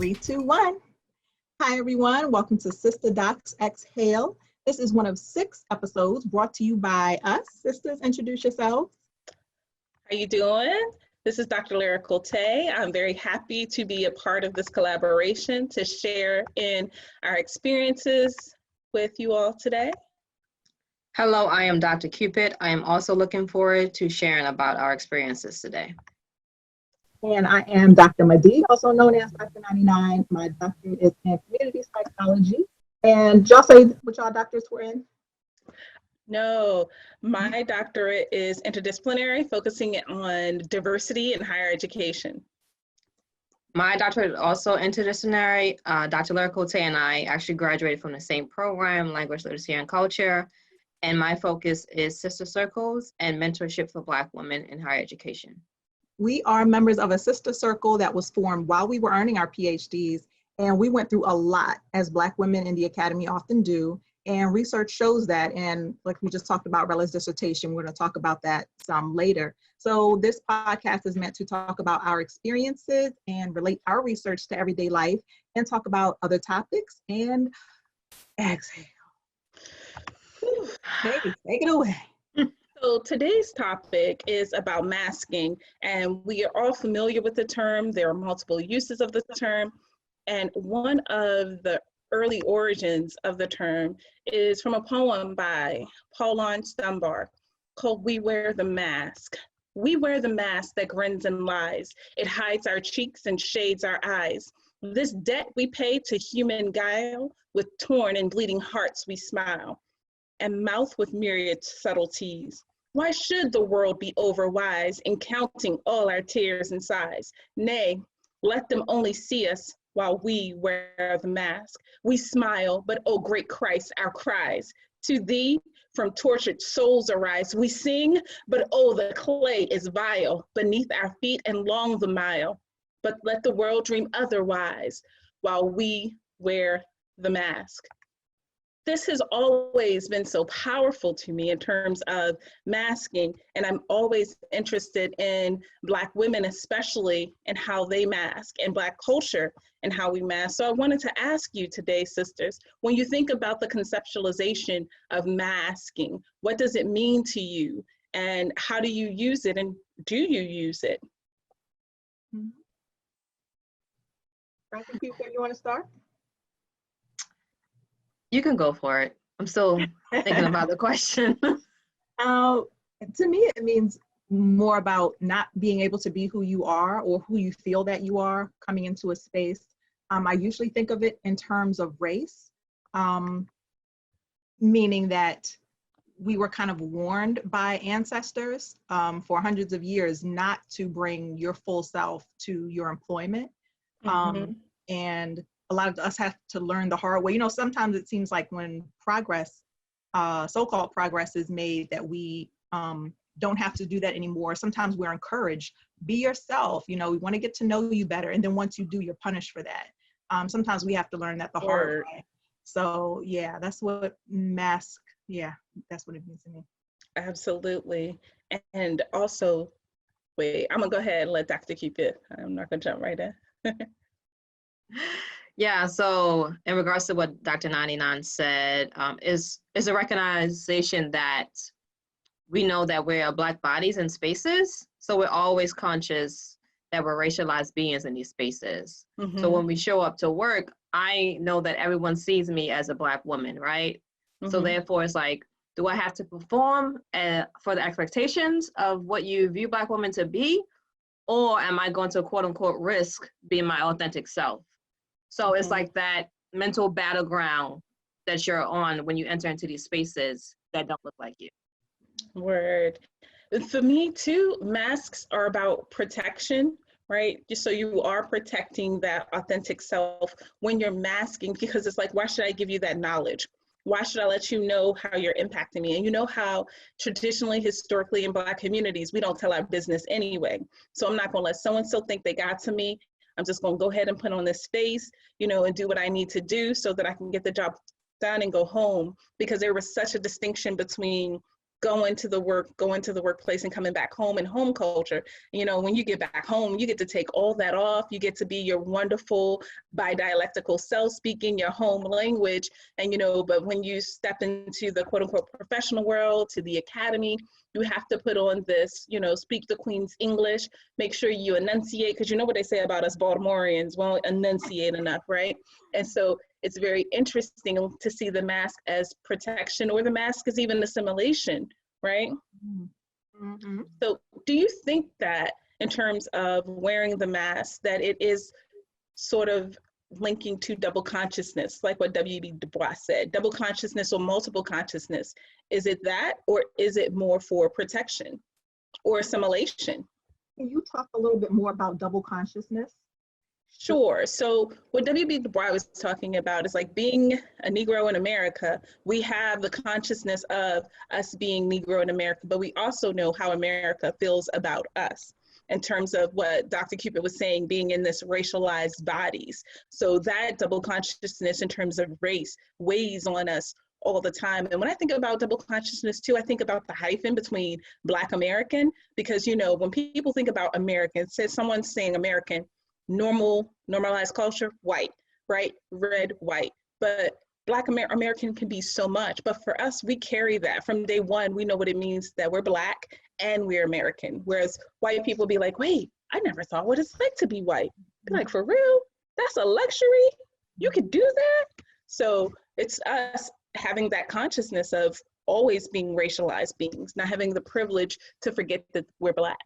Three, two, one. Hi, everyone. Welcome to Sister Docs Exhale. This is one of 6 episodes brought to you by us. Sisters, introduce yourselves. How you doing? This is Dr. Lara Colte. I'm very happy to be a part of this collaboration to share in our experiences with you all today. Hello, I am Dr. Cupid. I am also looking forward to sharing about our experiences today. And I am Dr. Madi, also known as Dr. 99. My doctorate is in community psychology. And y'all say what y'all doctors were in? No, my doctorate is interdisciplinary, focusing on diversity in higher education. My doctorate is also interdisciplinary. Dr. Lara Colte and I actually graduated from the same program, Language, Literacy, and Culture. And my focus is sister circles and mentorship for Black women in higher education. We are members of a sister circle that was formed while we were earning our PhDs, and we went through a lot, as Black women in the academy often do, and research shows that. And like we just talked about Rella's dissertation, we're going to talk about that some later. So this podcast is meant to talk about our experiences and relate our research to everyday life and talk about other topics and exhale. Hey, take it away. So today's topic is about masking, and we are all familiar with the term. There are multiple uses of the term, and one of the early origins of the term is from a poem by Paulon Dunbar called "We Wear the Mask." We wear the mask that grins and lies. It hides our cheeks and shades our eyes. This debt we pay to human guile, with torn and bleeding hearts we smile, and mouth with myriad subtleties. Why should the world be overwise in counting all our tears and sighs? Nay, let them only see us while we wear the mask. We smile, but oh great Christ, our cries to thee from tortured souls arise. We sing, but oh the clay is vile beneath our feet and long the mile. But let the world dream otherwise while we wear the mask. This has always been so powerful to me in terms of masking, and I'm always interested in Black women, especially in how they mask, and Black culture and how we mask. So I wanted to ask you today, sisters, when you think about the conceptualization of masking, what does it mean to you, and how do you use it, and do you use it? Dr. Cupid, you want to start? You can go for it. I'm still thinking about the question. To me, it means more about not being able to be who you are or who you feel that you are coming into a space. I usually think of it in terms of race, meaning that we were kind of warned by ancestors for hundreds of years not to bring your full self to your employment. And a lot of us have to learn the hard way. You know, sometimes it seems like when progress, so-called progress is made, that we don't have to do that anymore. Sometimes we're encouraged, be yourself. You know, we want to get to know you better. And then once you do, you're punished for that. Sometimes we have to learn that the hard way. So yeah, that's what mask, that's what it means to me. Absolutely. And also, wait, I'm gonna go ahead and let Dr. Cupid. I'm not gonna jump right in. Yeah, so in regards to what Dr. 99 said, is a recognition that we know that we're Black bodies in spaces, so we're always conscious that we're racialized beings in these spaces. So when we show up to work, I know that everyone sees me as a Black woman, right? So therefore it's like, do I have to perform for the expectations of what you view Black women to be? Or am I going to quote unquote risk being my authentic self? So it's like that mental battleground that you're on when you enter into these spaces that don't look like you. Word. For me too, masks are about protection, right? Just so you are protecting that authentic self when you're masking, because it's like, why should I give you that knowledge? Why should I let you know how you're impacting me? And you know how traditionally, historically in Black communities, we don't tell our business anyway. So I'm not gonna let so-and-so think they got to me. I'm just gonna go ahead and put on this face, you know, and do what I need to do so that I can get the job done and go home, because there was such a distinction between going to the workplace and coming back home and home culture. You know, when you get back home, you get to take all that off. You get to be your wonderful bidialectical self, speaking your home language. And, you know, but when you step into the quote unquote professional world, to the academy, you have to put on this, you know, speak the Queen's English, make sure you enunciate, because you know what they say about us Baltimoreans, won't enunciate enough, right? And so it's very interesting to see the mask as protection, or the mask as even assimilation, right? Mm-hmm. So do you think that in terms of wearing the mask, that it is sort of linking to double consciousness, like what W.E.B. Du Bois said, double consciousness or multiple consciousness? Is it that, or is it more for protection or assimilation? Can you talk a little bit more about double consciousness? Sure. So what W.B. Du Bois was talking about is like being a Negro in America, we have the consciousness of us being Negro in America, but we also know how America feels about us in terms of what Dr. Cupid was saying, being in this racialized bodies. So that double consciousness in terms of race weighs on us all the time. And when I think about double consciousness too, I think about the hyphen between Black American, because, you know, when people think about American, say someone's saying American, normalized culture, white, right? Red, white. But Black American can be so much, but for us, we carry that from day one. We know what it means that we're Black and we're American. Whereas white people be like, wait, I never thought what it's like to be white. Be like, for real? That's a luxury? You could do that? So it's us having that consciousness of always being racialized beings, not having the privilege to forget that we're Black.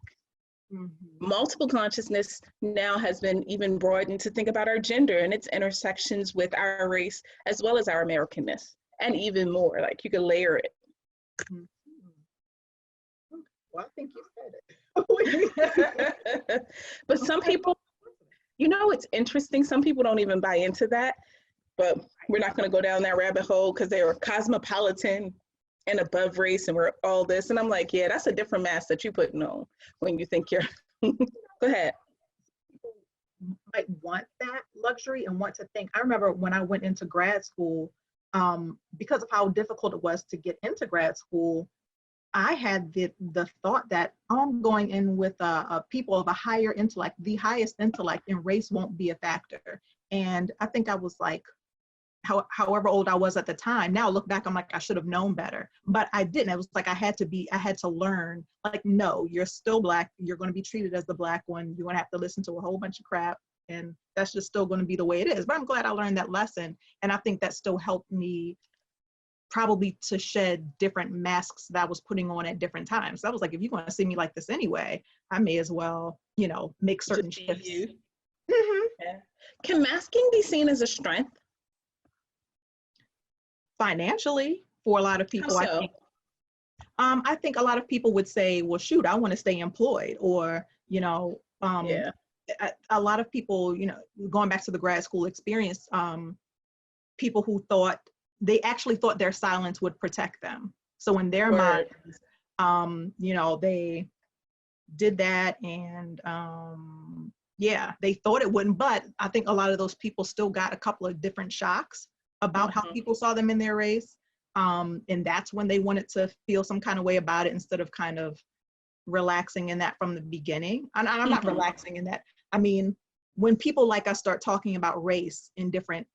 Mm-hmm. Multiple consciousness now has been even broadened to think about our gender and its intersections with our race, as well as our Americanness, and even more, like you could layer it. Mm-hmm. Well, I think you said it. But some people, you know, it's interesting. Some people don't even buy into that, but we're not going to go down that rabbit hole because they are cosmopolitan and above race and we're all this. And I'm like, yeah, that's a different mask that you're putting on when you think you're, go ahead. People might want that luxury and want to think. I remember when I went into grad school, because of how difficult it was to get into grad school, I had the thought that I'm going in with people of a higher intellect, the highest intellect, and race won't be a factor. And I think I was like, however old I was at the time. Now I look back, I'm like, I should have known better, but I didn't. It was like I had to learn, like, no, you're still Black. You're going to be treated as the Black one. You're going to have to listen to a whole bunch of crap, and that's just still going to be the way it is. But I'm glad I learned that lesson, and I think that still helped me probably to shed different masks that I was putting on at different times. So I was like, if you're going to see me like this anyway, I may as well, you know, make certain shifts. Mm-hmm. Yeah. Can masking be seen as a strength? Financially, for a lot of people, I think a lot of people would say, well, shoot, I want to stay employed, or, you know, a lot of people, you know, going back to the grad school experience, people who they actually thought their silence would protect them. So in their minds, you know, they did that, and yeah, they thought it wouldn't, but I think a lot of those people still got a couple of different shocks about how people saw them in their race. And that's when they wanted to feel some kind of way about it, instead of kind of relaxing in that from the beginning. And I'm not relaxing in that. I mean, when people like us start talking about race in different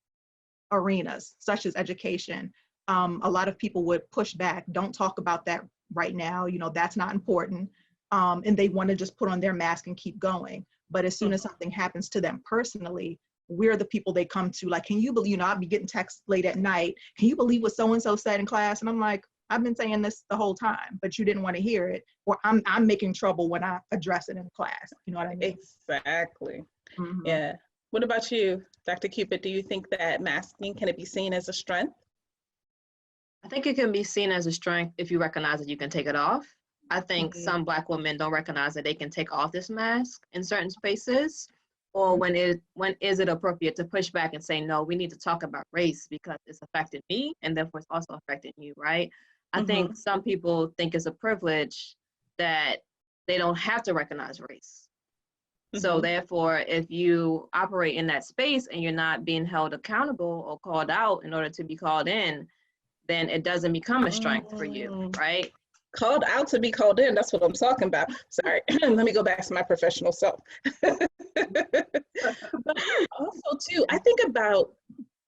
arenas, such as education, a lot of people would push back. Don't talk about that right now. You know, that's not important. And they want to just put on their mask and keep going. But as soon as something happens to them personally, we're the people they come to. Like, can you believe, you know, I'll be getting texts late at night. Can you believe what so-and-so said in class? And I'm like, I've been saying this the whole time, but you didn't want to hear it. Or I'm making trouble when I address it in class. You know what I mean? Exactly. Mm-hmm. Yeah. What about you, Dr. Cupid? Do you think that masking, can it be seen as a strength? I think it can be seen as a strength if you recognize that you can take it off. I think some Black women don't recognize that they can take off this mask in certain spaces. Or when is it appropriate to push back and say, no, we need to talk about race because it's affected me and therefore it's also affecting you, right? I think some people think it's a privilege that they don't have to recognize race. So therefore, if you operate in that space and you're not being held accountable or called out in order to be called in, then it doesn't become a strength for you, right? called out to be called in. That's what I'm talking about. Sorry. Let me go back to my professional self. But also too, I think about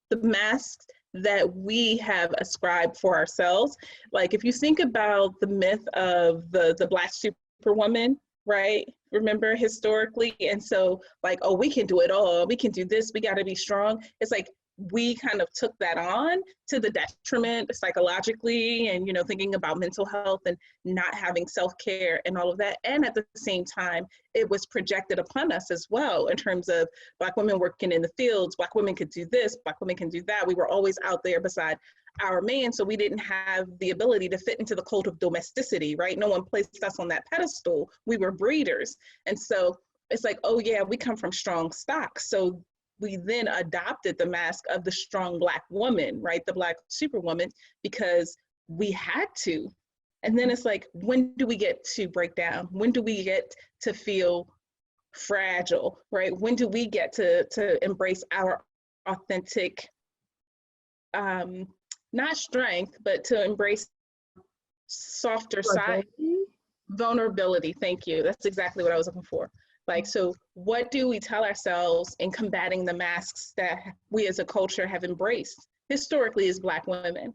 the masks that we have ascribed for ourselves. Like if you think about the myth of the Black superwoman, right? Remember historically? And so like, oh, we can do it all. We can do this. We got to be strong. It's like, we kind of took that on to the detriment psychologically and, you know, thinking about mental health and not having self-care and all of that. And at the same time, it was projected upon us as well in terms of Black women working in the fields, Black women could do this, Black women can do that. We were always out there beside our man, so we didn't have the ability to fit into the cult of domesticity, right? No one placed us on that pedestal. We were breeders. And so it's like, oh yeah, we come from strong stock. So we then adopted the mask of the strong Black woman, right? The Black superwoman, because we had to. And then it's like, when do we get to break down? When do we get to feel fragile, right? When do we get to embrace our authentic, not strength, but to embrace softer side? Vulnerability, thank you. That's exactly what I was looking for. Like, so what do we tell ourselves in combating the masks that we as a culture have embraced historically as Black women?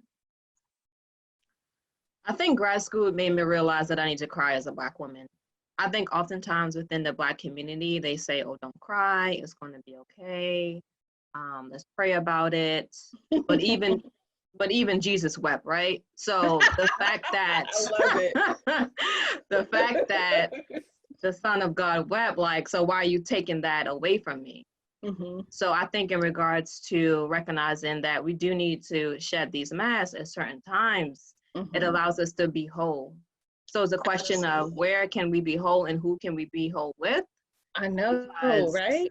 I think grad school made me realize that I need to cry as a Black woman. I think oftentimes within the Black community, they say, oh, don't cry, it's going to be okay. Let's pray about it. But even Jesus wept, right? So the fact that I love it. the fact that the Son of God wept, like, so why are you taking that away from me? Mm-hmm. So I think in regards to recognizing that we do need to shed these masks at certain times, Mm-hmm. it allows us to be whole. So it's a question of where can we be whole and who can we be whole with? I know, right?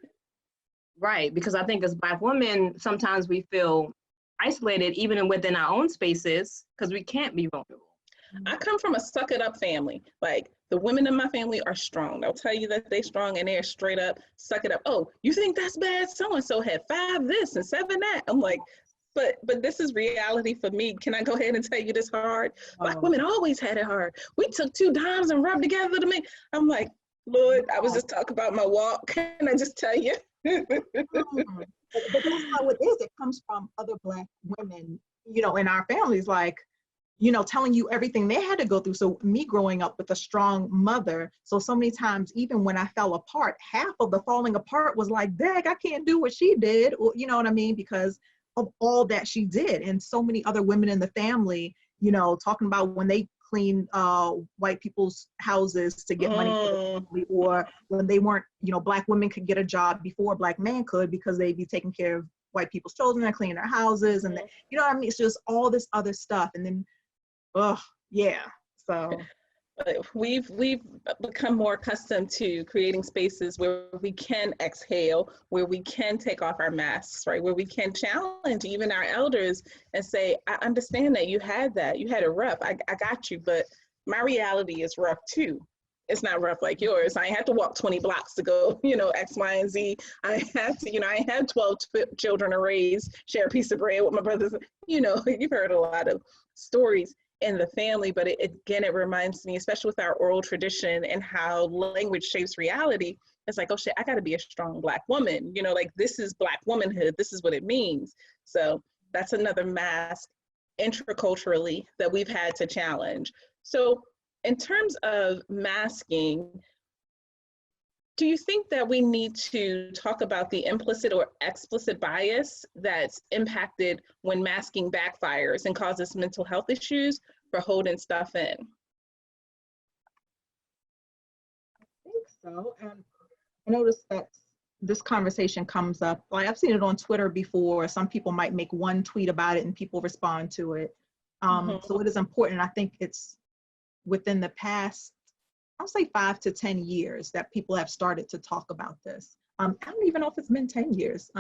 Right, because I think as Black women, sometimes we feel isolated even within our own spaces because we can't be vulnerable. I come from a suck it up family. Like the women in my family are strong. They'll tell you that they're strong and they're straight up suck it up. Oh, you think that's bad? So-and-so had 5 this and 7 that. I'm like, but this is reality for me. Can I go ahead and tell you this hard? Black women always had it hard. We took 2 dimes and rubbed together to make. I'm like, Lord, I was just talking about my walk. Can I just tell you? But that's not what it is. It comes from other Black women, you know, in our families, like, you know, telling you everything they had to go through. So me growing up with a strong mother, so many times, even when I fell apart, half of the falling apart was like, dang, I can't do what she did, or, you know what I mean? Because of all that she did. And so many other women in the family, you know, talking about when they clean white people's houses to get money for the family, or when they weren't, you know, Black women could get a job before a Black man could because they'd be taking care of white people's children and cleaning their houses. And, you know what I mean? It's just all this other stuff. And then, yeah, so. We've become more accustomed to creating spaces where we can exhale, where we can take off our masks, right? Where we can challenge even our elders and say, I understand that you had it rough. I got you, but my reality is rough too. It's not rough like yours. I had to walk 20 blocks to go, you know, X, Y, and Z. I had to, you know, I had 12 children to raise, share a piece of bread with my brothers. You know, you've heard a lot of stories in the family, but it reminds me, especially with our oral tradition and how language shapes reality. It's like, oh shit, I gotta be a strong Black woman. You know, like this is Black womanhood. This is what it means. So that's another mask intraculturally that we've had to challenge. So in terms of masking, do you think that we need to talk about the implicit or explicit bias that's impacted when masking backfires and causes mental health issues for holding stuff in? I think so. And I noticed that this conversation comes up, like I've seen it on Twitter before. Some people might make one tweet about it and people respond to it. So it is important. I think it's within the past, I'll say 5 to 10 years that people have started to talk about this. I don't even know if it's been 10 years,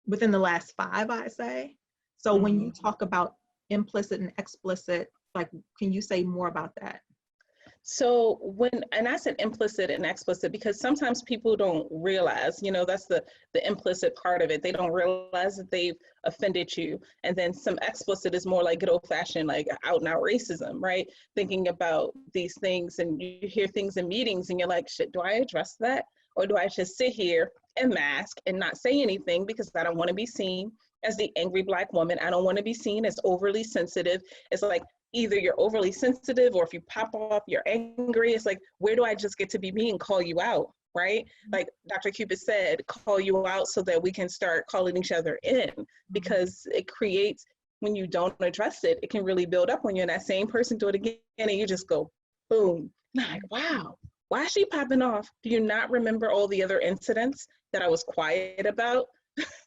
within the last 5, I say. So when you talk about implicit and explicit, like, can you say more about that? So and I said implicit and explicit because sometimes people don't realize, that's the implicit part of it. They don't realize that they've offended you. And then some explicit is more like good old fashioned, like out and out racism, right? Thinking about these things, and you hear things in meetings and you're like, shit, do I address that? Or do I just sit here and mask and not say anything because I don't want to be seen as the angry Black woman? I don't want to be seen as overly sensitive. It's like, either you're overly sensitive, or if you pop off, you're angry. It's like, where do I just get to be me and call you out, right? Like Dr. Cupid said, call you out so that we can start calling each other in, because it creates, when you don't address it, it can really build up when you're that same person do it again, and you just go, boom. Like, wow, why is she popping off? Do you not remember all the other incidents that I was quiet about?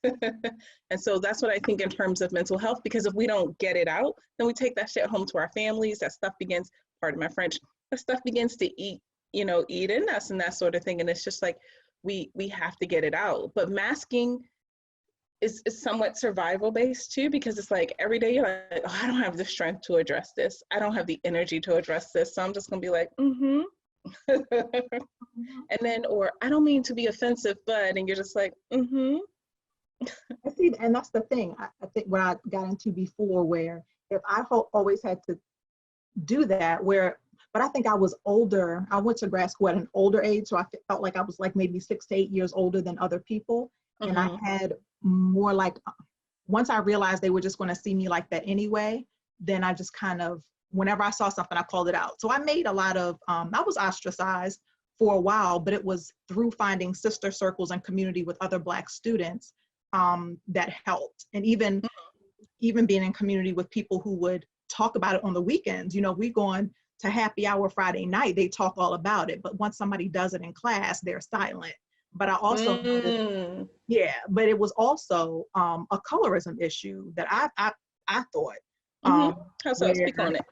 And so that's what I think in terms of mental health, because if we don't get it out, then we take that shit home to our families. That stuff begins, pardon my French, that stuff begins to eat in us and that sort of thing. And it's just like, we have to get it out. But masking is somewhat survival based too, because it's like every day you're like, oh, I don't have the strength to address this. I don't have the energy to address this. So I'm just gonna be like, and then, or I don't mean to be offensive, but, and you're just like, I see, and that's the thing. I think what I got into before, where if I always had to do that, but I think I was older. I went to grad school at an older age, so I felt like I was like maybe 6 to 8 years older than other people. And I had more like, once I realized they were just going to see me like that anyway, then I just kind of, whenever I saw something, I called it out. So I made a lot of, I was ostracized for a while, but it was through finding sister circles and community with other Black students that helped. And even being in community with people who would talk about it on the weekends. We going to happy hour Friday night, they talk all about it. But once somebody does it in class, they're silent. But I also, but it was also a colorism issue that I thought. How so? Speak on it.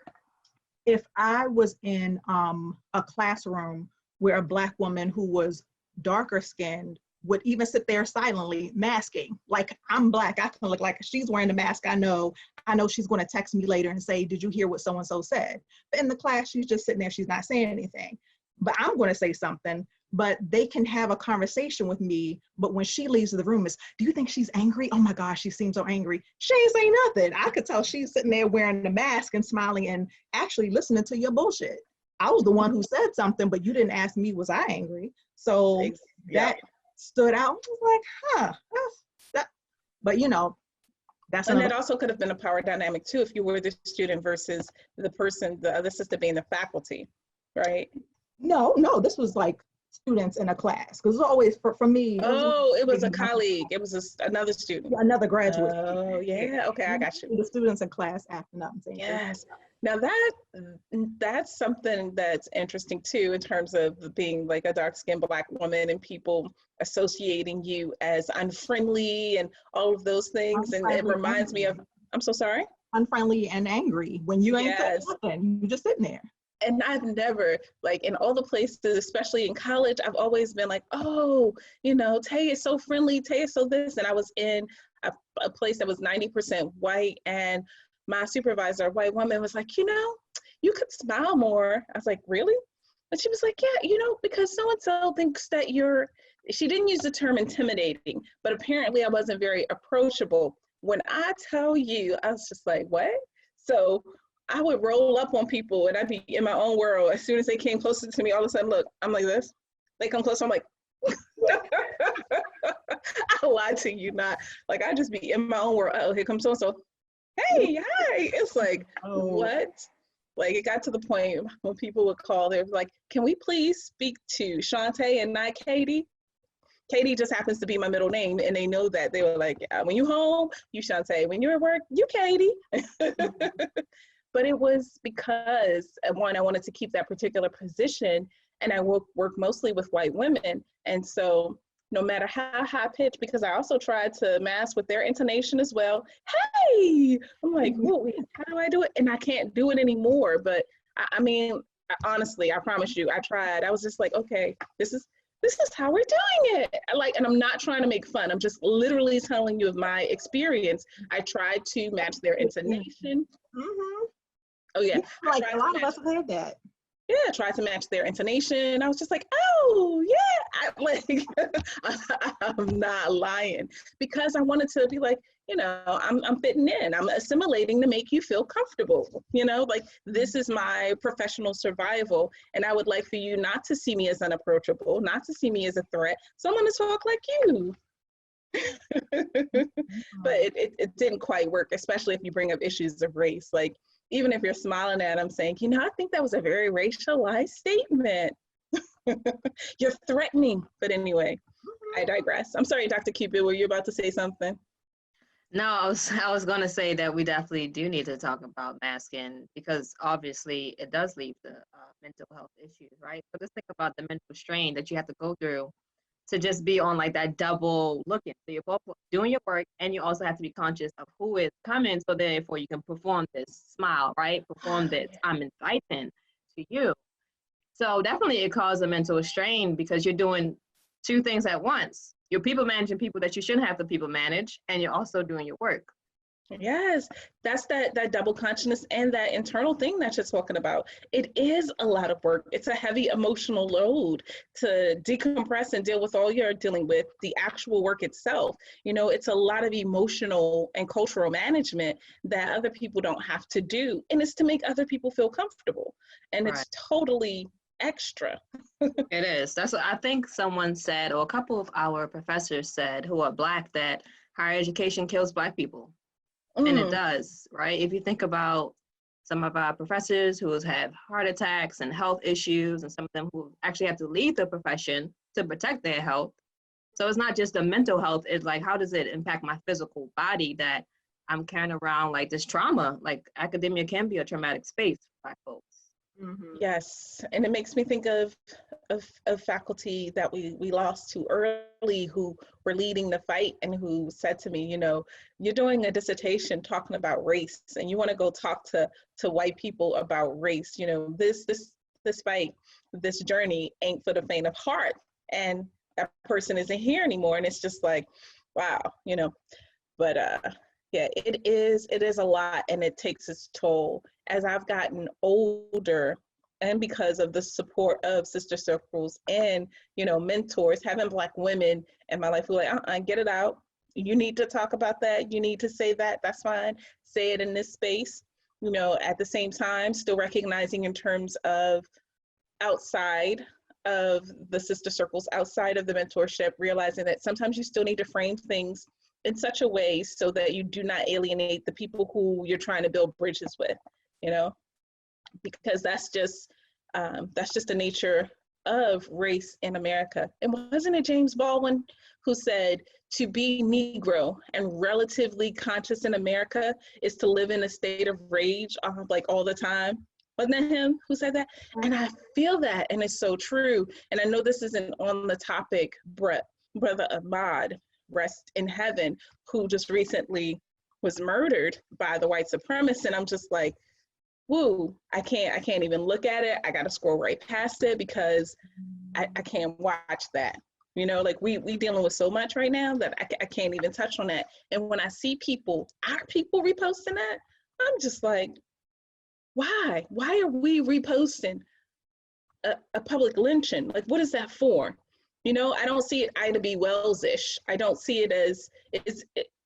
If I was in a classroom where a Black woman who was darker skinned would even sit there silently masking, like, I'm Black, I can look like she's wearing the mask. I know she's going to text me later and say, did you hear what so-and-so said? But in the class, she's just sitting there, she's not saying anything. But I'm going to say something, but they can have a conversation with me. But when she leaves the room, do you think she's angry? Oh my gosh, she seems so angry. She ain't saying nothing. I could tell she's sitting there wearing the mask and smiling and actually listening to your bullshit. I was the one who said something, but you didn't ask me, was I angry? So that stood out. I was like, but that's and that also could have been a power dynamic too, if you were the student versus the other sister being the faculty, right? No, this was like students in a class, because it was always for me. It was a colleague. It was another student. Another graduate. Oh yeah. Okay, I got you. The students in class acting up and saying, yes. Now that's something that's interesting too, in terms of being like a dark-skinned Black woman and people associating you as unfriendly and all of those things. And it reminds me of, I'm so sorry? Unfriendly and angry when you ain't saying nothing, you just sitting there. And I've never, like in all the places, especially in college, I've always been like, oh, Tay is so friendly, Tay is so this. And I was in a place that was 90% white, and my supervisor, a white woman, was like, you could smile more. I was like, really? And she was like, yeah, because so-and-so thinks that she didn't use the term intimidating, but apparently I wasn't very approachable. When I tell you, I was just like, what? So I would roll up on people and I'd be in my own world. As soon as they came closer to me, all of a sudden, look, I'm like this. They come closer, I'm like, I lied to you not. Like, I just be in my own world. Oh, here comes so-and-so. Hey, hi. It's like, what? Like, it got to the point when people would call, they were like, can we please speak to Shantae and not Katie? Katie just happens to be my middle name, and they know that. They were like, when you home, you Shantae. When you're at work, you Katie. But it was because, one, I wanted to keep that particular position, and I work mostly with white women. And so no matter how high pitched, because I also tried to mask with their intonation as well. Hey, I'm like, how do I do it? And I can't do it anymore. But I mean, honestly, I promise you, I tried. I was just like, okay, this is how we're doing it. And I'm not trying to make fun. I'm just literally telling you of my experience. I tried to match their intonation. Mm-hmm. Oh yeah. Like a lot of us have had that. yeah, tried to match their intonation. I was just like, oh yeah, I'm not lying, because I wanted to be like, I'm fitting in. I'm assimilating to make you feel comfortable. Like, this is my professional survival, and I would like for you not to see me as unapproachable, not to see me as a threat. Someone to talk like you. But it didn't quite work, especially if you bring up issues of race. Like, even if you're smiling at them saying, I think that was a very racialized statement. You're threatening. But anyway, I digress. I'm sorry, Dr. Cupid, were you about to say something? No, I was going to say that we definitely do need to talk about masking, because obviously it does lead to mental health issues, right? But let's think about the mental strain that you have to go through to just be on like that double looking. So you're both doing your work, and you also have to be conscious of who is coming, so therefore you can perform this smile, right? Perform this I'm inviting to you. So definitely it causes a mental strain, because you're doing two things at once. You're people managing people that you shouldn't have to people manage, and you're also doing your work. Yes, that's that double consciousness and that internal thing that you're talking about. It is a lot of work. It's a heavy emotional load to decompress and deal with all you're dealing with, the actual work itself. It's a lot of emotional and cultural management that other people don't have to do. And it's to make other people feel comfortable. And Right. It's totally extra. It is. That's what I think someone said, or a couple of our professors said, who are Black, that higher education kills Black people. And it does, right? If you think about some of our professors who have heart attacks and health issues, and some of them who actually have to leave the profession to protect their health. So it's not just the mental health, it's like, how does it impact my physical body that I'm carrying around like this trauma? Like, academia can be a traumatic space for Black folks. Mm-hmm. Yes, and it makes me think of faculty that we lost too early, who were leading the fight, and who said to me, you're doing a dissertation talking about race, and you want to go talk to white people about race. This fight, this journey ain't for the faint of heart. And that person isn't here anymore, and it's just like, wow, But yeah, it is a lot, and it takes its toll. As I've gotten older, and because of the support of sister circles and, mentors, having Black women in my life who are like, get it out. You need to talk about that. You need to say that. That's fine. Say it in this space. At the same time, still recognizing in terms of outside of the sister circles, outside of the mentorship, realizing that sometimes you still need to frame things in such a way so that you do not alienate the people who you're trying to build bridges with, because that's just the nature of race in America. And wasn't it James Baldwin who said, to be Negro and relatively conscious in America is to live in a state of rage like all the time? Wasn't that him who said that? And I feel that, and it's so true. And I know this isn't on the topic, Brother Ahmaud, rest in heaven, who just recently was murdered by the white supremacists. And I'm just like, woo, I can't even look at it. I got to scroll right past it, because I can't watch that. Like we dealing with so much right now that I can't even touch on that. And when I see our people reposting that, I'm just like, why are we reposting a public lynching? Like, what is that for? I don't see it Ida B. Wells-ish. I don't see it as,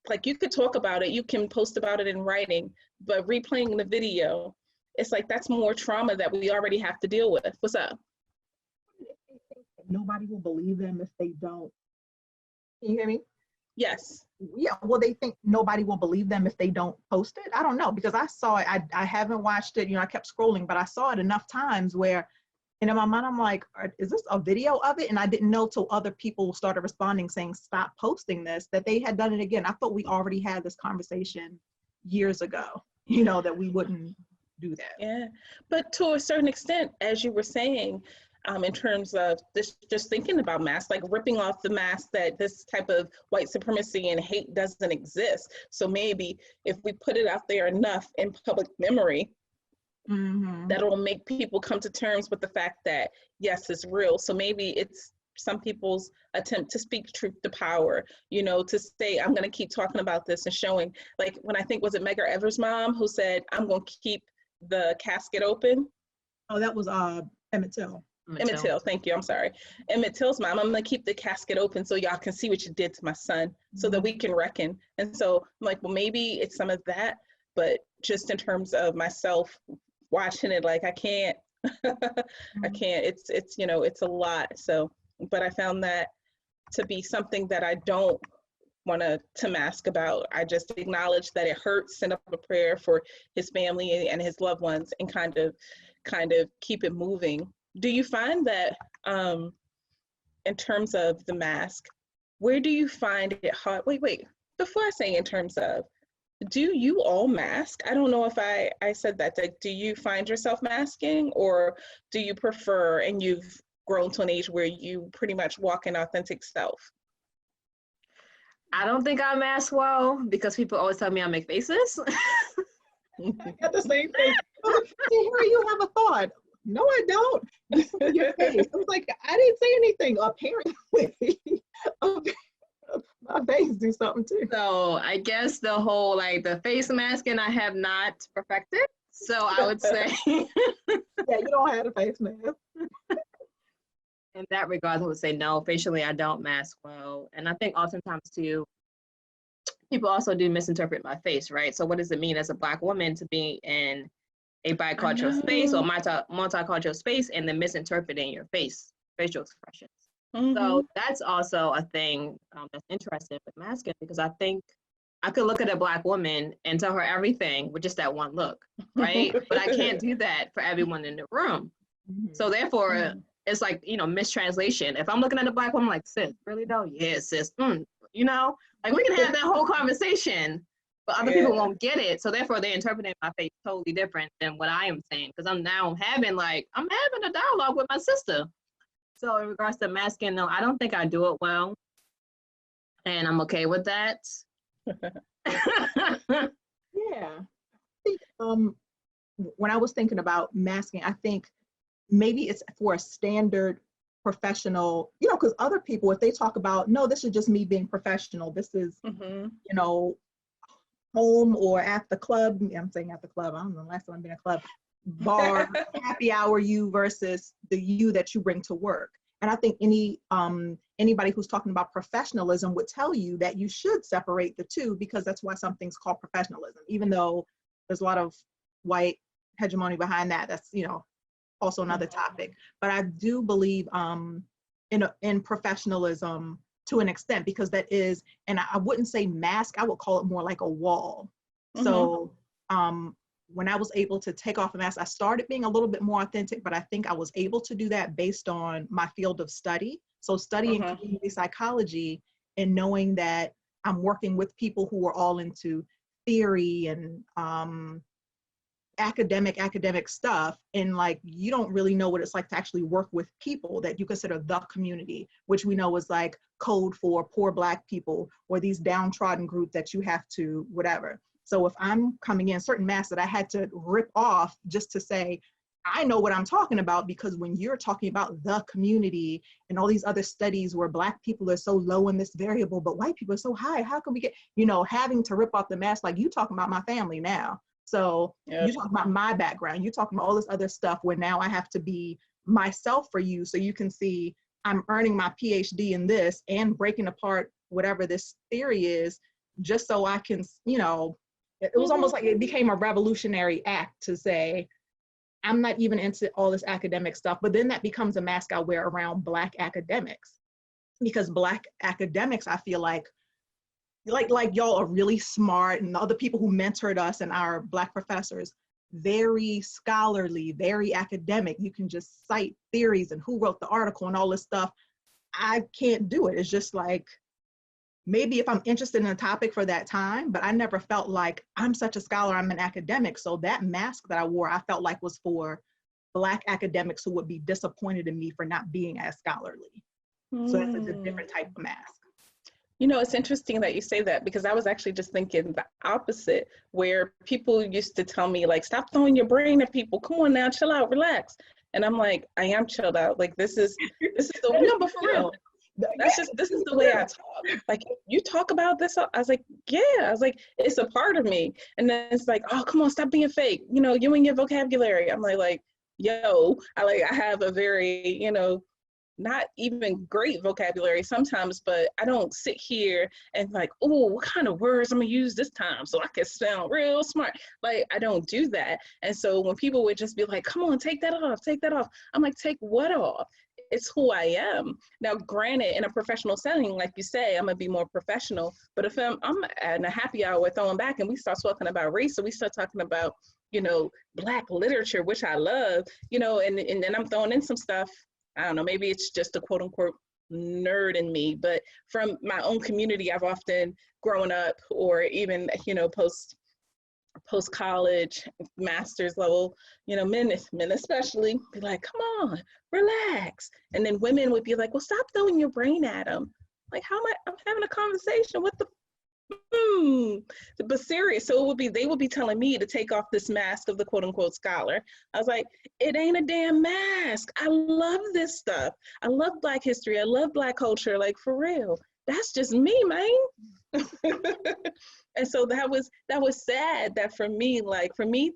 like, you could talk about it, you can post about it in writing, but replaying the video, it's like, that's more trauma that we already have to deal with. What's up? Nobody will believe them if they don't. Can you hear me? Yes. Yeah, well, they think nobody will believe them if they don't post it. I don't know, because I saw it. I haven't watched it, I kept scrolling, but I saw it enough times where, and in my mind, I'm like, is this a video of it? And I didn't know till other people started responding saying, stop posting this, that they had done it again. I thought we already had this conversation years ago, that we wouldn't do that. Yeah, but to a certain extent, as you were saying, in terms of this, just thinking about masks, like ripping off the mask that this type of white supremacy and hate doesn't exist. So maybe if we put it out there enough in public memory, that'll make people come to terms with the fact that, yes, it's real. So maybe it's some people's attempt to speak truth to power, to say, I'm going to keep talking about this and showing, like, when I think, was it Medgar Evers' mom who said, I'm going to keep the casket open? Oh, that was Emmett Till. Emmett Till, thank you, I'm sorry. Emmett Till's mom, I'm gonna keep the casket open so y'all can see what you did to my son, so that we can reckon. And so I'm like, well, maybe it's some of that, but just in terms of myself watching it, like I can't, I can't, it's, you know, it's a lot. So, but I found that to be something that I don't want to mask about. I just acknowledge that it hurts, send up a prayer for his family and his loved ones, and kind of keep it moving. Do you find that in terms of the mask, where do you find it hard? Wait, before I say in terms of, do you all mask? I don't know if I said that. Like, do you find yourself masking, or do you prefer, and you've grown to an age where you pretty much walk an authentic self? I don't think I mask well because people always tell me I make faces. I got the same thing. Here you have a thought. No, I don't. Your face. I was like, I didn't say anything. Apparently, my face do something too. So I guess the whole like the face masking I have not perfected. So I would say Yeah, you don't have a face mask. in that regard, I would say no, facially I don't mask well. And I think oftentimes too, people also do misinterpret my face, right? So what does it mean as a Black woman to be in a bicultural space or multicultural space and then misinterpreting your facial expressions? So that's also a thing that's interesting with masking, because I think I could look at a Black woman and tell her everything with just that one look, right? But I can't do that for everyone in the room. So therefore, it's like, you know, mistranslation. If I'm looking at a Black woman like, sis, really though? Yeah, sis. You know, like we can have that whole conversation, but other people won't get it. So therefore, they're interpreting my face totally different than what I am saying, because I'm having a dialogue with my sister. So in regards to masking, no, I don't think I do it well, and I'm okay with that. Yeah. I think when I was thinking about masking, I think maybe it's for a standard professional, you know, because other people, if they talk about, no, this is just me being professional, this is, you know, home or at the club. I'm saying at the club. I don't know the last time I've been in a club. Bar, happy hour you versus the you that you bring to work. And I think anybody who's talking about professionalism would tell you that you should separate the two, because that's why something's called professionalism, even though there's a lot of white hegemony behind that. That's, you know, also another topic. But I do believe in professionalism to an extent, because that is, and I wouldn't say mask, I would call it more like a wall. So when I was able to take off a mask, I started being a little bit more authentic, but I think I was able to do that based on my field of study. So studying community psychology and knowing that I'm working with people who are all into theory and academic stuff, and like you don't really know what it's like to actually work with people that you consider the community, which we know is like code for poor Black people or these downtrodden group that you have to whatever. So if I'm coming in certain masks that I had to rip off just to say, I know what I'm talking about, because when you're talking about the community and all these other studies where Black people are so low in this variable, but white people are so high, how can we get, you know, having to rip off the mask, like you talking about my family now. So you talking about my background, you talking about all this other stuff where now I have to be myself for you. So you can see I'm earning my PhD in this and breaking apart whatever this theory is, just so I can, you know, it was almost like it became a revolutionary act to say, I'm not even into all this academic stuff, but then that becomes a mask I wear around Black academics, because Black academics, I feel like y'all are really smart, and the other people who mentored us and our Black professors, very scholarly, very academic. You can just cite theories and who wrote the article and all this stuff. I can't do it. It's just like, maybe if I'm interested in a topic for that time, but I never felt like I'm such a scholar, I'm an academic. So that mask that I wore, I felt like was for Black academics who would be disappointed in me for not being as scholarly. So that's a different type of mask. You know, it's interesting that you say that, because I was actually just thinking the opposite, where people used to tell me like, stop throwing your brain at people. Come on now, chill out, relax. And I'm like, I am chilled out. Like, this is the, no, but for real. This is the way I talk. Like, you talk about this, I was like, yeah. I was like, it's a part of me. And then it's like, oh, come on, stop being fake. You know, you and your vocabulary. I'm like, I have a very, not even great vocabulary sometimes, but I don't sit here and like, oh, what kind of words I'm gonna use this time so I can sound real smart. Like, I don't do that. And so when people would just be like, come on, take that off, take that off. I'm like, take what off? It's who I am. Now, granted, in a professional setting, like you say, I'm gonna be more professional. But if I'm at a happy hour throwing back and we start talking about race, or we start talking about, Black literature, which I love, and then I'm throwing in some stuff. I don't know, maybe it's just a quote unquote nerd in me, but from my own community, I've often grown up, or even, post college, master's level, men especially be like, come on, relax. And then women would be like, well, stop throwing your brain at them. Like, how am I'm having a conversation? What the but serious. So they would be telling me to take off this mask of the quote unquote scholar. I was like, it ain't a damn mask. I love this stuff. I love Black history. I love Black culture. Like, for real. That's just me, man. And so that was sad that for me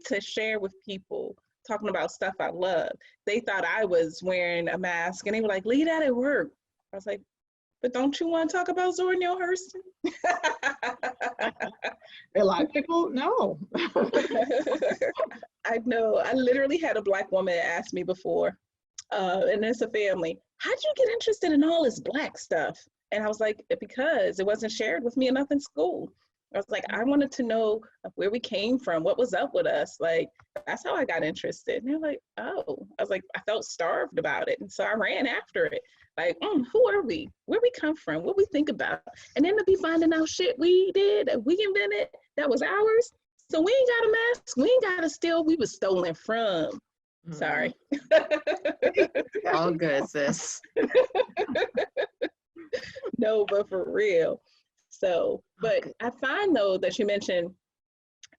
to share with people talking about stuff I love, they thought I was wearing a mask and they were like, leave that at work. I was like, but don't you want to talk about Zora Neale Hurston? A lot of people, no. I know. I literally had a Black woman ask me before, and it's a family, how'd you get interested in all this Black stuff? And I was like, because it wasn't shared with me enough in school. I was like, I wanted to know where we came from, what was up with us. Like, that's how I got interested. And they're like, oh. I was like, I felt starved about it. And so I ran after it. Like, who are we? Where we come from? What we think about? And then to be finding out shit we did, that we invented, that was ours. So we ain't got a mask. We ain't got to steal. We was stolen from. Sorry. All good, sis. No, but for real. So, but I find though that you mentioned,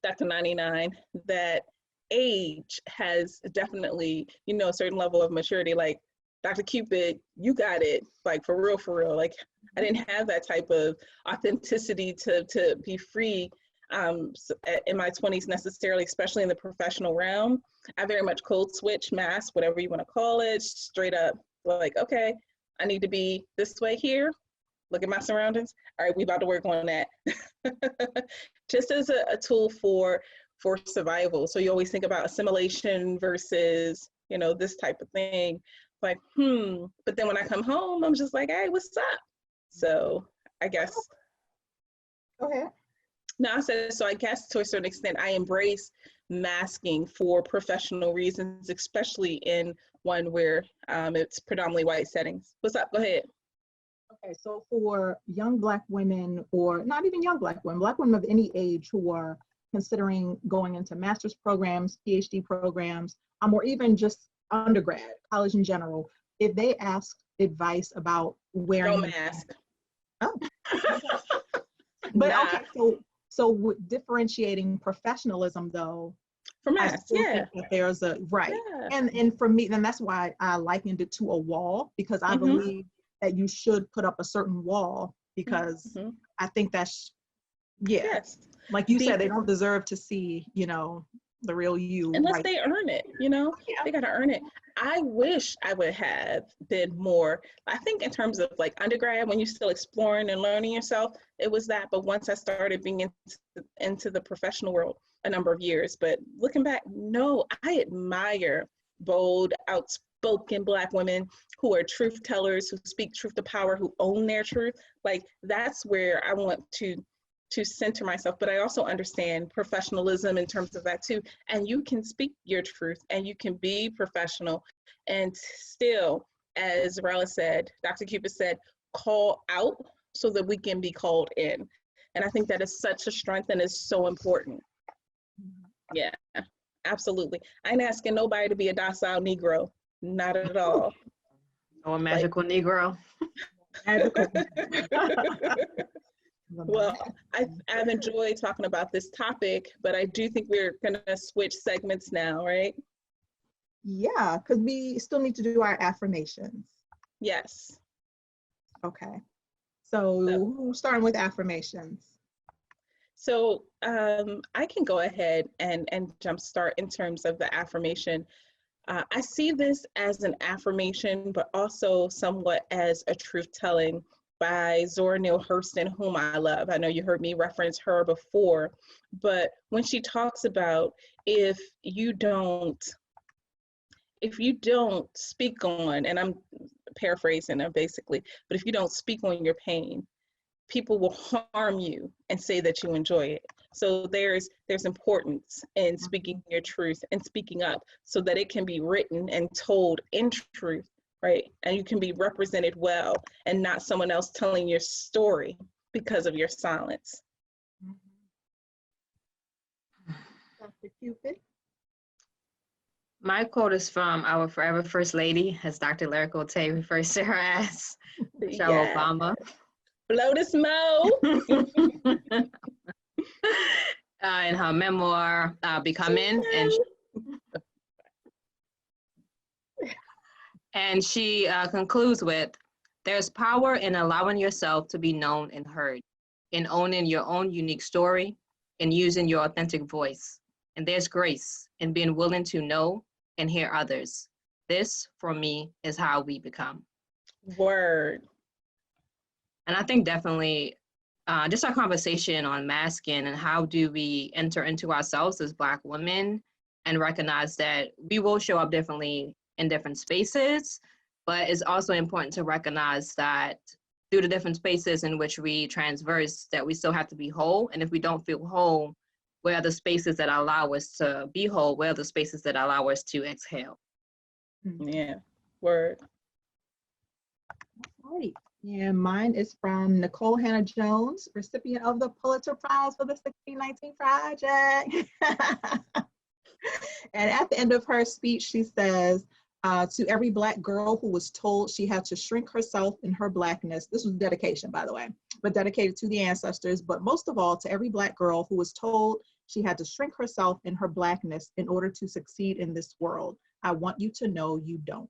Dr. 99, that age has definitely, a certain level of maturity. Like, Dr. Cupid, you got it, like, for real, for real. Like, I didn't have that type of authenticity to be free in my 20s necessarily, especially in the professional realm. I very much code switch, mask, whatever you want to call it, straight up, like, okay, I need to be this way here. Look at my surroundings. All right, we about to work on that. Just as a tool for survival. So you always think about assimilation versus, this type of thing. Like, but then when I come home, I'm just like, hey, what's up? So I guess. Go ahead. No, I said, so I guess to a certain extent, I embrace masking for professional reasons, especially in one where it's predominantly white settings. What's up? Go ahead. Okay, so for young Black women, or not even young Black women of any age who are considering going into master's programs, PhD programs, or even just undergrad, college in general, if they ask advice about wearing no mask. Oh. But okay, so differentiating professionalism though, for masks, yeah. There's a right, yeah. And for me, then that's why I likened it to a wall, because I believe that you should put up a certain wall, because I think that's, yes. Like you said, they don't deserve to see, the real you. Unless they earn it, they got to earn it. I wish I would have been more, I think in terms of like undergrad, when you're still exploring and learning yourself, it was that. But once I started being into the professional world a number of years, but looking back, no, I admire bold, outspoken Black women who are truth tellers, who speak truth to power, who own their truth. Like, that's where I want to center myself. But I also understand professionalism in terms of that too. And you can speak your truth and you can be professional and still, as Rella said, Dr. Cupid said, call out so that we can be called in. And I think that is such a strength and is so important. Yeah, absolutely. I ain't asking nobody to be a docile Negro. Not at all. Or a magical Negro. Magical. Well, I've enjoyed talking about this topic, but I do think we're gonna switch segments now, right? Yeah, because we still need to do our affirmations. Yes. Okay. So who's starting with affirmations? So I can go ahead and jumpstart in terms of the affirmation. I see this as an affirmation, but also somewhat as a truth telling by Zora Neale Hurston, whom I love. I know you heard me reference her before, but when she talks about if you don't speak on, and I'm paraphrasing her basically, but if you don't speak on your pain, people will harm you and say that you enjoy it. So there's importance in speaking your truth and speaking up so that it can be written and told in truth, right? And you can be represented well and not someone else telling your story because of your silence. Dr. Cupid? My quote is from our forever First Lady, as Dr. Lyrical Tay refers to her as, Michelle Obama. Blow the smoke. In her memoir, Becoming, and she concludes with, there's power in allowing yourself to be known and heard, in owning your own unique story, and using your authentic voice. And there's grace in being willing to know and hear others. This, for me, is how we become. Word. And I think definitely just our conversation on masking and how do we enter into ourselves as Black women and recognize that we will show up differently in different spaces, but it's also important to recognize that through the different spaces in which we transverse, that we still have to be whole. And if we don't feel whole, where are the spaces that allow us to be whole? Where are the spaces that allow us to exhale? Yeah, word. All right. And mine is from Nicole Hannah Jones, recipient of the Pulitzer Prize for the 1619 Project. And at the end of her speech, she says, to every Black girl who was told she had to shrink herself in her Blackness, this was dedication, by the way, but dedicated to the ancestors, but most of all, to every Black girl who was told she had to shrink herself in her Blackness in order to succeed in this world. I want you to know you don't.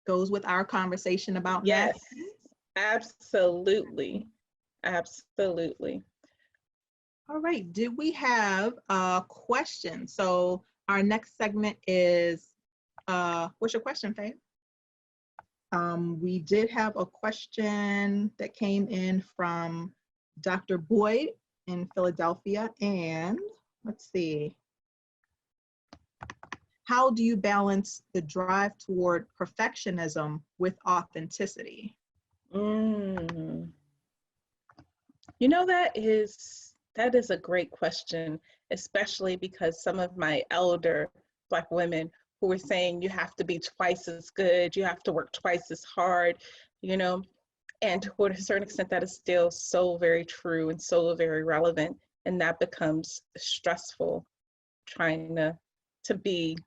Goes with our conversation about yes, masking. absolutely, absolutely. All right, did we have a question? So our next segment is, what's your question, Faye? We did have a question that came in from Dr. Boyd in Philadelphia, and let's see. How do you balance the drive toward perfectionism with authenticity? You know, that is a great question, especially because some of my elder Black women who were saying you have to be twice as good, you have to work twice as hard, you know, and to a certain extent that is still so very true and so very relevant, and that becomes stressful, trying to be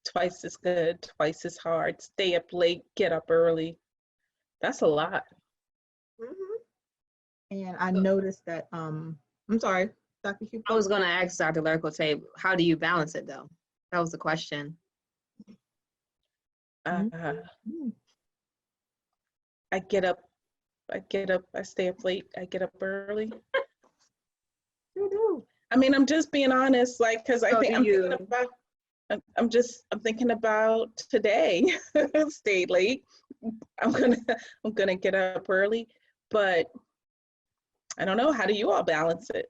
twice as good, twice as hard, stay up late, get up early. That's a lot. And I noticed that, I'm sorry, Dr. Hugh. I was going to ask Dr. Lyrical Tape, how do you balance it though? That was the question. I get up, I stay up late, I get up early. You do. I mean, I'm just being honest, like, because I think I'm thinking about today. Stayed late. I'm gonna get up early, but I don't know. How do you all balance it?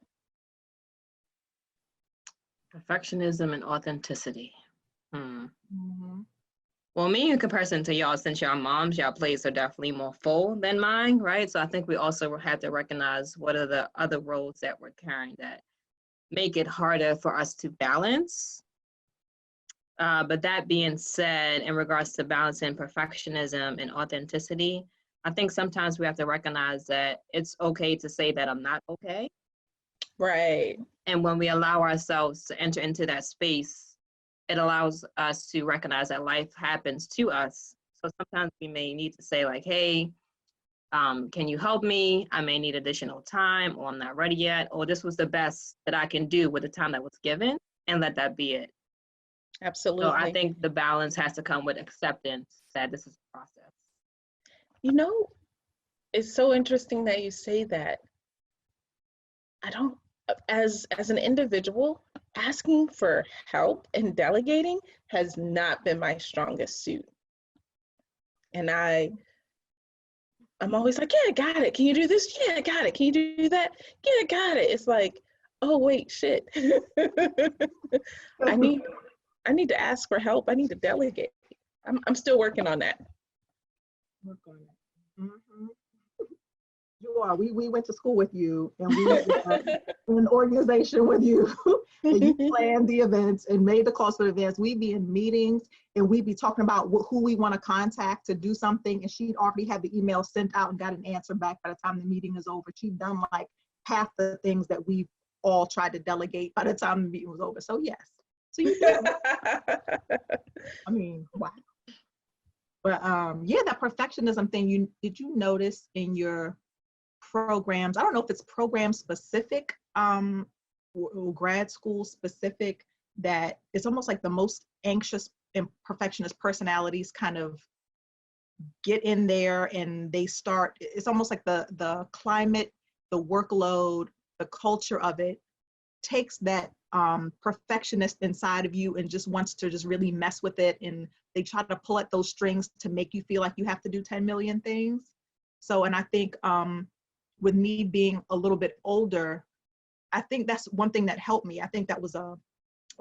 Perfectionism and authenticity. Well, me in comparison to y'all, since y'all moms, y'all plates are definitely more full than mine, right? So I think we also have to recognize what are the other roles that we're carrying that make it harder for us to balance. But that being said, in regards to balancing perfectionism and authenticity, I think sometimes we have to recognize that it's okay to say that I'm not okay. Right. And when we allow ourselves to enter into that space, it allows us to recognize that life happens to us. So sometimes we may need to say like, hey, can you help me? I may need additional time, or I'm not ready yet, or this was the best that I can do with the time that was given, and let that be it. Absolutely. So I think the balance has to come with acceptance that this is a process. You know, it's so interesting that you say that. I don't, as an individual, asking for help and delegating has not been my strongest suit. And I'm always like, yeah, I got it. Can you do this? Yeah, I got it. Can you do that? Yeah, I got it. It's like, oh wait, shit. I need to ask for help. I need to delegate. I'm still working on that. Work on it. Mm-hmm. You are. We went to school with you, and we were in an organization with you, and you planned the events and made the calls for the events. We'd be in meetings, and we'd be talking about who we want to contact to do something, and she'd already had the email sent out and got an answer back by the time the meeting is over. She'd done like half the things that we all tried to delegate by the time the meeting was over. So yes. So you do. I mean, wow. But yeah, that perfectionism thing, did you notice in your programs, I don't know if it's program specific or grad school specific, that it's almost like the most anxious and perfectionist personalities kind of get in there and they start, it's almost like the climate, the workload, the culture of it takes that perfectionist inside of you and just wants to just really mess with it, and they try to pull at those strings to make you feel like you have to do 10 million things. So, and I think with me being a little bit older, I think that's one thing that helped me. I think that was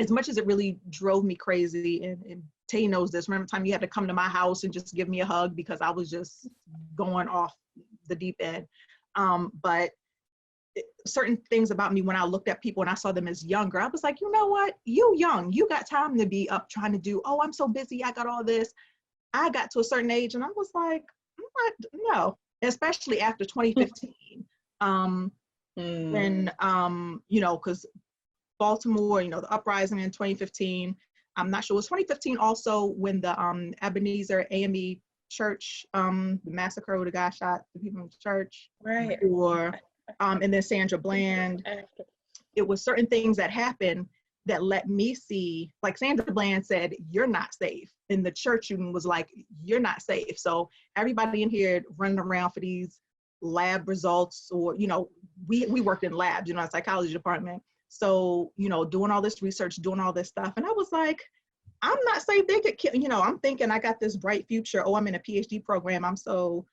as much as it really drove me crazy, and Tay knows this, remember the time you had to come to my house and just give me a hug because I was just going off the deep end. But certain things about me, when I looked at people and I saw them as younger, I was like, you know what, you young, you got time to be up trying to do, oh, I'm so busy, I got all this. I got to a certain age and I was like, no, especially after 2015. When, you know, because Baltimore, you know, the uprising in 2015, I'm not sure, it was 2015 also when the Ebenezer AME church, the massacre where the guy shot the people in the church, Right. Or and then Sandra Bland. It was certain things that happened that let me see, like Sandra Bland said, you're not safe. And the church union was like, you're not safe. So everybody in here running around for these lab results, or, you know, we worked in labs, you know, psychology department. So, you know, doing all this research, doing all this stuff. And I was like, I'm not safe. They could kill, you know, I'm thinking I got this bright future. Oh, I'm in a PhD program. I'm so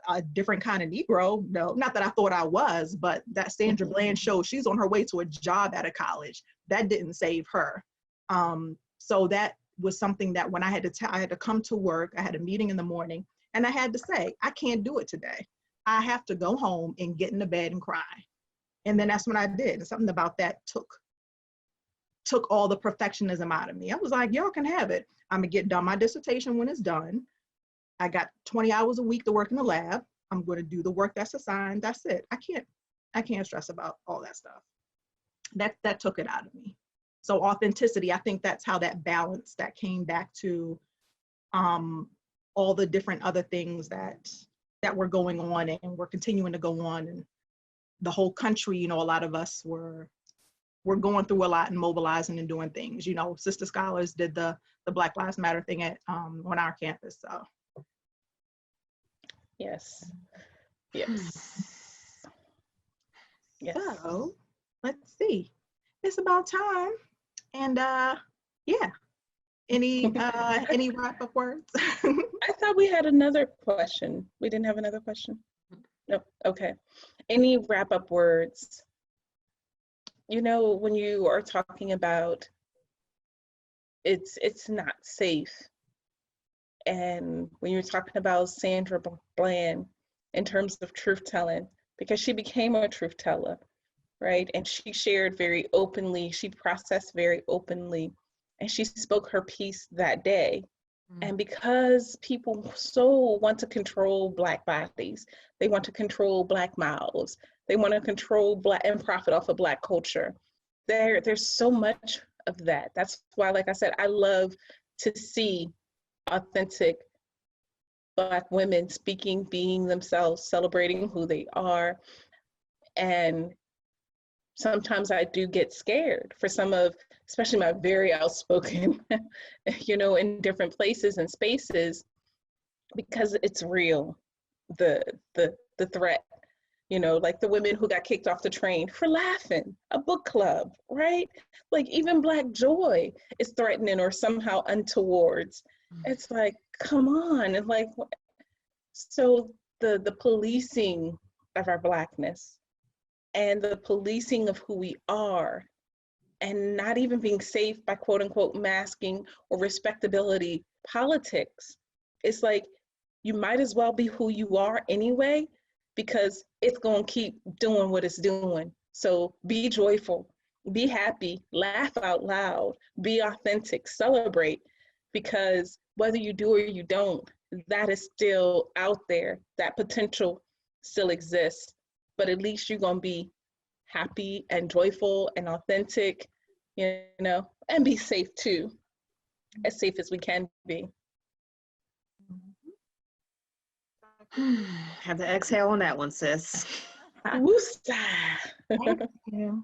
a different kind of Negro. No, not that I thought I was, but that Sandra Bland show, she's on her way to a job at a college. That didn't save her. So that was something that when I had to come to work, I had a meeting in the morning, and I had to say, I can't do it today. I have to go home and get in the bed and cry. And then that's when I did. And something about that took all the perfectionism out of me. I was like, y'all can have it. I'm gonna get done my dissertation when it's done. I got 20 hours a week to work in the lab. I'm going to do the work that's assigned. That's it. I can't stress about all that stuff. That took it out of me. So authenticity, I think that's how that balance that came back to all the different other things that were going on and were continuing to go on. And the whole country, you know, a lot of us were going through a lot and mobilizing and doing things. You know, Sister Scholars did the Black Lives Matter thing on our campus. So. Yes. Yes. Yes. So let's see. It's about time. And yeah. Any wrap-up words? I thought we had another question. We didn't have another question? Nope. Okay. Any wrap-up words? You know, when you are talking about it's not safe, and when you're talking about Sandra Bland in terms of truth telling, because she became a truth teller, right? And she shared very openly, she processed very openly, and she spoke her piece that day. And because people so want to control Black bodies, they want to control Black mouths, they want to control Black and profit off of Black culture. There's so much of that. That's why, like I said, I love to see authentic Black women speaking, being themselves, celebrating who they are. And sometimes I do get scared for some of, especially my very outspoken, you know, in different places and spaces, because it's real, the threat. you know, like the women who got kicked off the train for laughing, a book club, right? Like even Black joy is threatening or somehow untowards. It's like, come on. And like, so the policing of our Blackness and the policing of who we are, and not even being safe by quote unquote masking or respectability politics. It's like, you might as well be who you are anyway, because it's going to keep doing what it's doing. So be joyful, be happy, laugh out loud, be authentic, celebrate, because whether you do or you don't, that is still out there. That potential still exists, but at least you're going to be happy and joyful and authentic, you know, and be safe too, as safe as we can be. Have to exhale on that one, sis. Woosta. Thank you.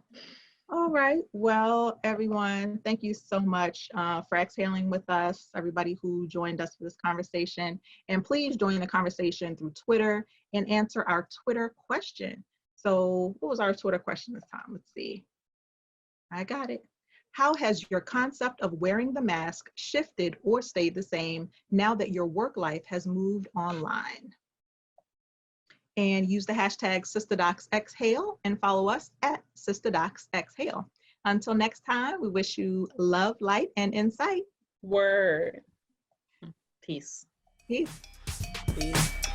All right. Well, everyone, thank you so much for exhaling with us, everybody who joined us for this conversation. And please join the conversation through Twitter and answer our Twitter question. So what was our Twitter question this time? Let's see. I got it. How has your concept of wearing the mask shifted or stayed the same now that your work life has moved online? And use the hashtag SistaDocsExhale and follow us at SistaDocsExhale. Until next time, we wish you love, light, and insight. Word. Peace. Peace. Peace.